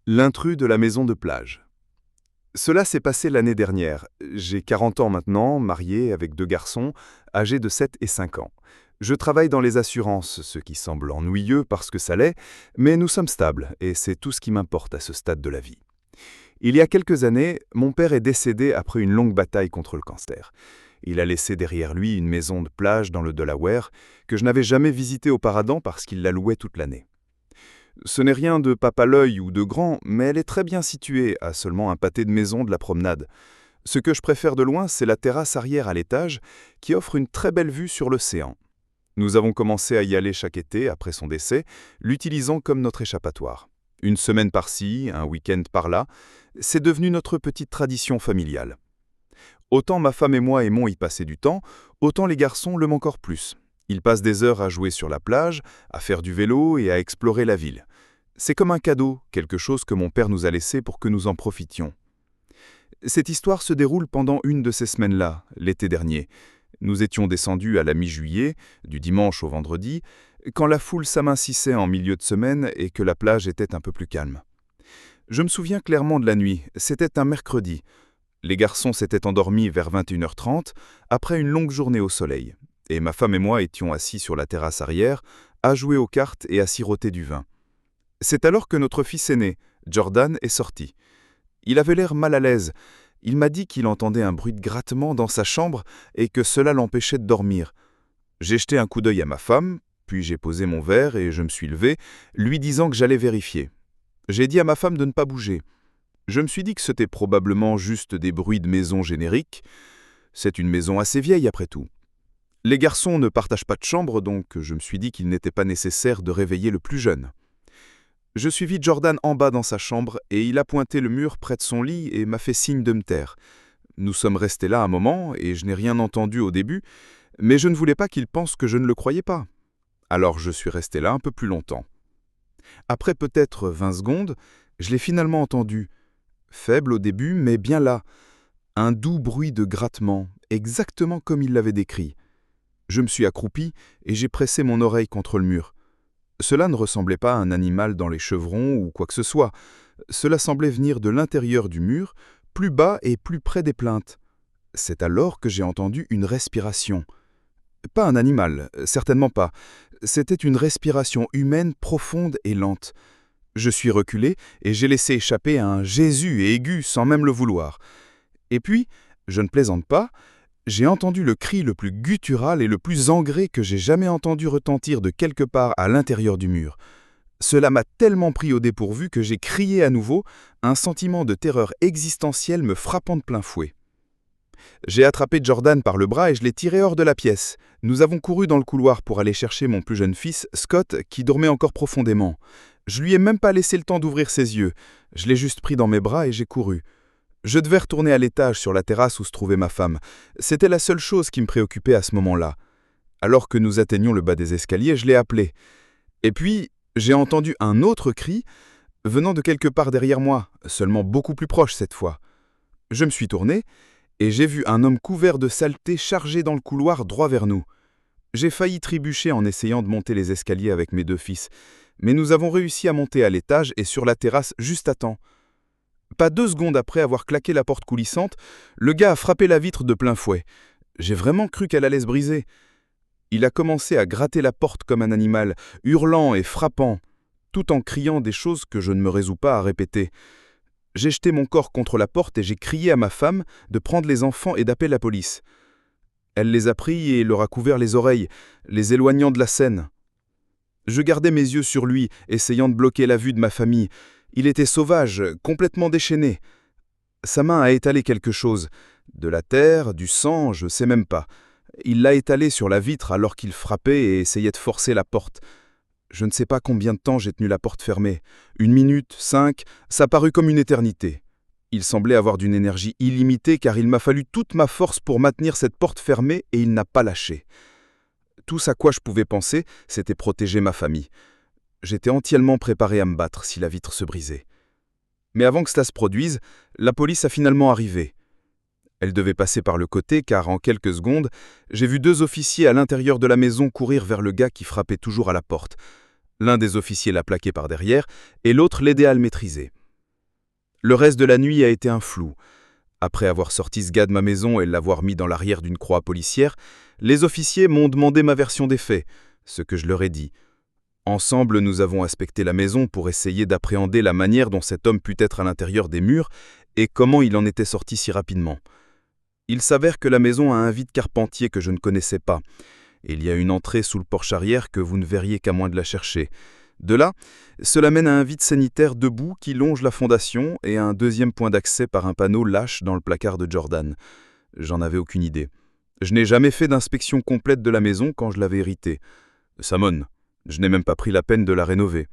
L'intrus de la maison de plage. Cela s'est passé l'année dernière. J'ai 40 ans maintenant, marié avec 2 garçons, âgés de 7 et 5 ans. Je travaille dans les assurances, ce qui semble ennuyeux parce que ça l'est, mais nous sommes stables et c'est tout ce qui m'importe à ce stade de la vie. Il y a quelques années, mon père est décédé après une longue bataille contre le cancer. Il a laissé derrière lui une maison de plage dans le Delaware que je n'avais jamais visitée auparavant parce qu'il la louait toute l'année. Ce n'est rien de pape à l'œil ou de grand, mais elle est très bien située, à seulement un pâté de maison de la promenade. Ce que je préfère de loin, c'est la terrasse arrière à l'étage, qui offre une très belle vue sur l'océan. Nous avons commencé à y aller chaque été, après son décès, l'utilisant comme notre échappatoire. Une semaine par-ci, un week-end par-là, c'est devenu notre petite tradition familiale. Autant ma femme et moi aimons y passer du temps, autant les garçons l'aiment encore plus. Ils passent des heures à jouer sur la plage, à faire du vélo et à explorer la ville. C'est comme un cadeau, quelque chose que mon père nous a laissé pour que nous en profitions. Cette histoire se déroule pendant une de ces semaines-là, l'été dernier. Nous étions descendus à la mi-juillet, du dimanche au vendredi, quand la foule s'amincissait en milieu de semaine et que la plage était un peu plus calme. Je me souviens clairement de la nuit, c'était un mercredi. Les garçons s'étaient endormis vers 21h30, après une longue journée au soleil, et ma femme et moi étions assis sur la terrasse arrière, à jouer aux cartes et à siroter du vin. C'est alors que notre fils aîné, Jordan, est sorti. Il avait l'air mal à l'aise. Il m'a dit qu'il entendait un bruit de grattement dans sa chambre et que cela l'empêchait de dormir. J'ai jeté un coup d'œil à ma femme, puis j'ai posé mon verre et je me suis levé, lui disant que j'allais vérifier. J'ai dit à ma femme de ne pas bouger. Je me suis dit que c'était probablement juste des bruits de maison génériques. C'est une maison assez vieille après tout. Les garçons ne partagent pas de chambre, donc je me suis dit qu'il n'était pas nécessaire de réveiller le plus jeune. Je suivis Jordan en bas dans sa chambre et il a pointé le mur près de son lit et m'a fait signe de me taire. Nous sommes restés là un moment et je n'ai rien entendu au début, mais je ne voulais pas qu'il pense que je ne le croyais pas. Alors je suis resté là un peu plus longtemps. Après peut-être 20 secondes, je l'ai finalement entendu. Faible au début, mais bien là. Un doux bruit de grattement, exactement comme il l'avait décrit. Je me suis accroupi et j'ai pressé mon oreille contre le mur. Cela ne ressemblait pas à un animal dans les chevrons ou quoi que ce soit. Cela semblait venir de l'intérieur du mur, plus bas et plus près des plaintes. C'est alors que j'ai entendu une respiration. Pas un animal, certainement pas. C'était une respiration humaine profonde et lente. Je suis reculé et j'ai laissé échapper un Jésus aigu sans même le vouloir. Et puis, je ne plaisante pas, j'ai entendu le cri le plus guttural et le plus engré que j'ai jamais entendu retentir de quelque part à l'intérieur du mur. Cela m'a tellement pris au dépourvu que j'ai crié à nouveau, un sentiment de terreur existentielle me frappant de plein fouet. J'ai attrapé Jordan par le bras et je l'ai tiré hors de la pièce. Nous avons couru dans le couloir pour aller chercher mon plus jeune fils, Scott, qui dormait encore profondément. Je lui ai même pas laissé le temps d'ouvrir ses yeux. Je l'ai juste pris dans mes bras et j'ai couru. Je devais retourner à l'étage sur la terrasse où se trouvait ma femme. C'était la seule chose qui me préoccupait à ce moment-là. Alors que nous atteignions le bas des escaliers, je l'ai appelé. Et puis, j'ai entendu un autre cri venant de quelque part derrière moi, seulement beaucoup plus proche cette fois. Je me suis tourné et j'ai vu un homme couvert de saleté chargé dans le couloir droit vers nous. J'ai failli trébucher en essayant de monter les escaliers avec mes 2 fils, mais nous avons réussi à monter à l'étage et sur la terrasse juste à temps. Pas 2 secondes après avoir claqué la porte coulissante, le gars a frappé la vitre de plein fouet. J'ai vraiment cru qu'elle allait se briser. Il a commencé à gratter la porte comme un animal, hurlant et frappant, tout en criant des choses que je ne me résous pas à répéter. J'ai jeté mon corps contre la porte et j'ai crié à ma femme de prendre les enfants et d'appeler la police. Elle les a pris et leur a couvert les oreilles, les éloignant de la scène. Je gardais mes yeux sur lui, essayant de bloquer la vue de ma famille. Il était sauvage, complètement déchaîné. Sa main a étalé quelque chose. De la terre, du sang, je sais même pas. Il l'a étalé sur la vitre alors qu'il frappait et essayait de forcer la porte. Je ne sais pas combien de temps j'ai tenu la porte fermée. 1 minute, 5, ça parut comme une éternité. Il semblait avoir d'une énergie illimitée car il m'a fallu toute ma force pour maintenir cette porte fermée et il n'a pas lâché. Tout à quoi je pouvais penser, c'était protéger ma famille. J'étais entièrement préparé à me battre si la vitre se brisait. Mais avant que cela se produise, la police a finalement arrivé. Elle devait passer par le côté car en quelques secondes, j'ai vu 2 officiers à l'intérieur de la maison courir vers le gars qui frappait toujours à la porte. L'un des officiers l'a plaqué par derrière et l'autre l'aidait à le maîtriser. Le reste de la nuit a été un flou. Après avoir sorti ce gars de ma maison et l'avoir mis dans l'arrière d'une croix policière, les officiers m'ont demandé ma version des faits, ce que je leur ai dit. Ensemble, nous avons inspecté la maison pour essayer d'appréhender la manière dont cet homme put être à l'intérieur des murs et comment il en était sorti si rapidement. Il s'avère que la maison a un vide-carpentier que je ne connaissais pas. Et il y a une entrée sous le porche arrière que vous ne verriez qu'à moins de la chercher. De là, cela mène à un vide sanitaire debout qui longe la fondation et à un deuxième point d'accès par un panneau lâche dans le placard de Jordan. J'en avais aucune idée. Je n'ai jamais fait d'inspection complète de la maison quand je l'avais héritée. Samon, je n'ai même pas pris la peine de la rénover.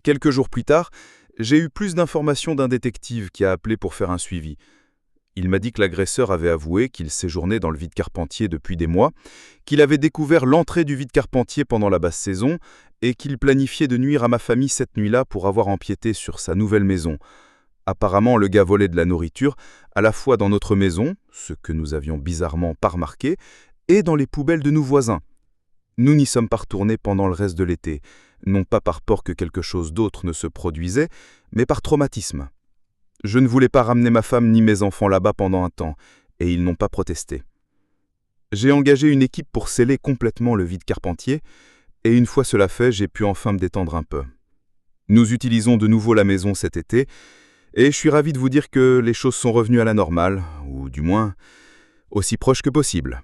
Quelques jours plus tard, j'ai eu plus d'informations d'un détective qui a appelé pour faire un suivi. Il m'a dit que l'agresseur avait avoué qu'il séjournait dans le vide-carpentier depuis des mois, qu'il avait découvert l'entrée du vide-carpentier pendant la basse saison et qu'il planifiait de nuire à ma famille cette nuit-là pour avoir empiété sur sa nouvelle maison. Apparemment, le gars volait de la nourriture à la fois dans notre maison, ce que nous avions bizarrement pas remarqué, et dans les poubelles de nos voisins. Nous n'y sommes pas retournés pendant le reste de l'été, non pas par peur que quelque chose d'autre ne se produisait, mais par traumatisme. Je ne voulais pas ramener ma femme ni mes enfants là-bas pendant un temps, et ils n'ont pas protesté. J'ai engagé une équipe pour sceller complètement le vide-carpentier, et une fois cela fait, j'ai pu enfin me détendre un peu. Nous utilisons de nouveau la maison cet été, et je suis ravi de vous dire que les choses sont revenues à la normale, ou du moins, aussi proches que possible.